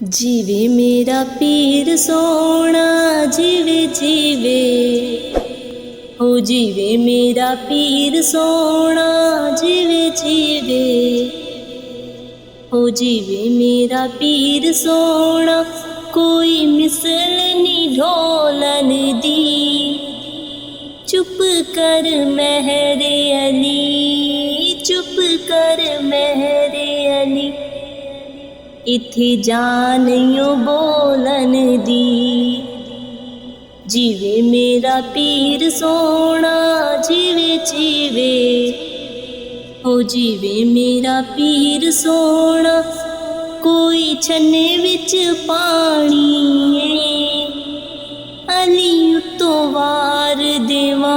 जीवे मेरा पीर सोना जीवे जीवे, हो जीवे मेरा पीर सोना जीवे जीवे, हो जीवे मेरा पीर सोना। कोई मिसल नी ढोलन दी, चुप कर मेहरे अली, चुप कर मेहरे अली, इत्थे जानियो बोलन दी। जीवे मेरा पीर सोना जीवे जीवे, हो जीवे मेरा पीर सोना। कोई छन्ने विच पानी है, अली उत्तो वार देवा,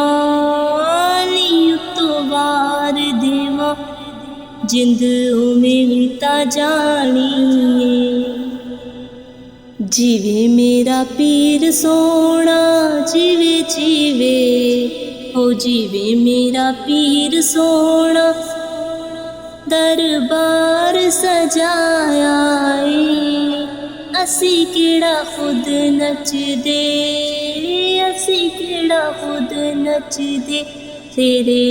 अली उत्तो वार देवा, जिंद उमें ता जानी है। जीवे मेरा पीर सोना जीवे जीवे, हो जीवे मेरा पीर सोना। दरबार सजाया है, असी केड़ा खुद नचदे, असी केड़ा खुद नचदे, तेरे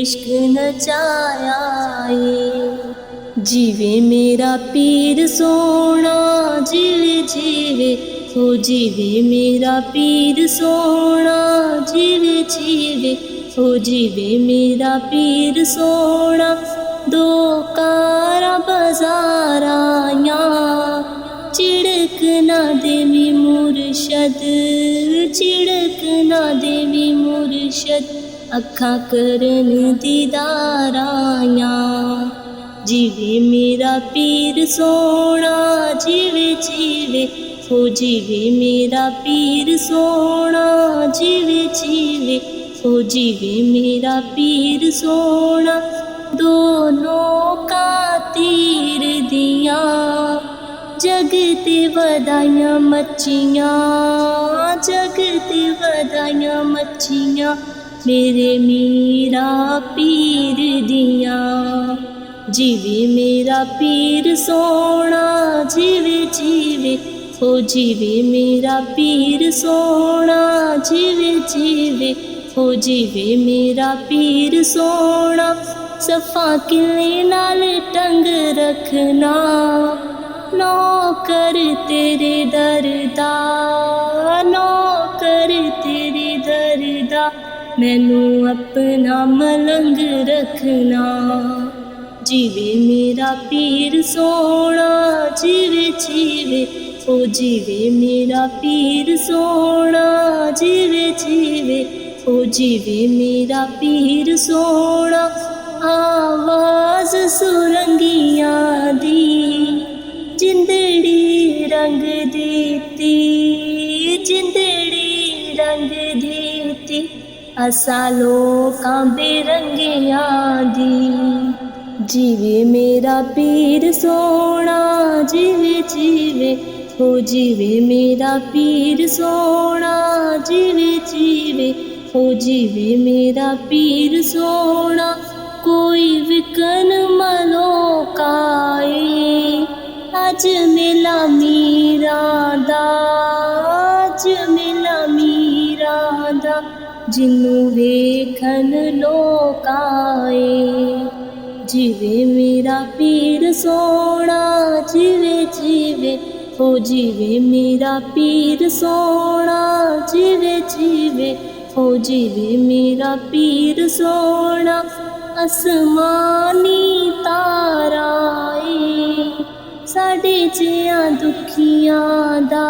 इश्क नचाया है। जीवे मेरा पीर सोना जीवे जीवे, हो जीवे मेरा पीर सोना जीवे जीवे, हो जीवे मेरा पीर सोना। दो कारा बजाराया, चिड़क ना देवी मुर्शद, चिड़क ना देवी मुर्शद, अखा करन दीदाराया। जीवे मेरा पीर सोना जीवे जीवे, हो जीवे मेरा पीर सोना जीवे जीवे, हो जीवे मेरा पीर सोना। दोनों का तीर दिया, जगते वदाइयां मच्छियां, जगते वदाइयां मच्छियां, मेरे मीरा पीर दिया। जीवे मेरा पीर सोना जीवे जीवे, हो जीवे मेरा पीर सोना जीवे जीवे, हो जीवे मेरा पीर सोना। सफा किले नाल टंग रखना, नौकर तेरे दरदा, नौकर तेरे दरदा, मैनू अपना मलंग रखना। जीवे मेरा पीर सोना जीवे जीवे, हो जीवे मेरा पीर सोना जीवे जीवे, हो जीवे मेरा पीर सोना। आवाज सुरंगिया दी, जिंदड़ी रंग देती, जिंदड़ी रंग देती, असा लोकां बेरंगिया दी। जीवे मेरा पीर सोना जीवे जीवे, हो जीवे मेरा पीर सोना जीवे जीवे, हो जीवे मेरा पीर सोना। कोई विकन मलोकाए, अज मेला मीरा दा, अज मेला मीरा दा, जिन्नू वेखन लोक आए। जीवे मेरा पीर सोना जीवे जीवे, हो जीवे मेरा पीर सोना जीवे जीवे, हो जीवे मेरा पीर सोना। आसमानी ताराए, साडे जियां दुखियां दा,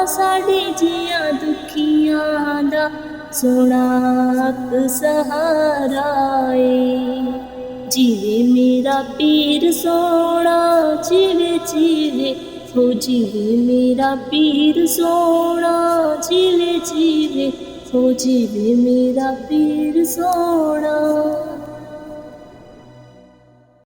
साडे जियां दुखियां दा, सोना अक सहाराए। जीवे मेरा पीर सोना जीवे जीवे, हो जीवे मेरा पीर सोना जीवे जीवे, हो जीवे मेरा पीर सोना।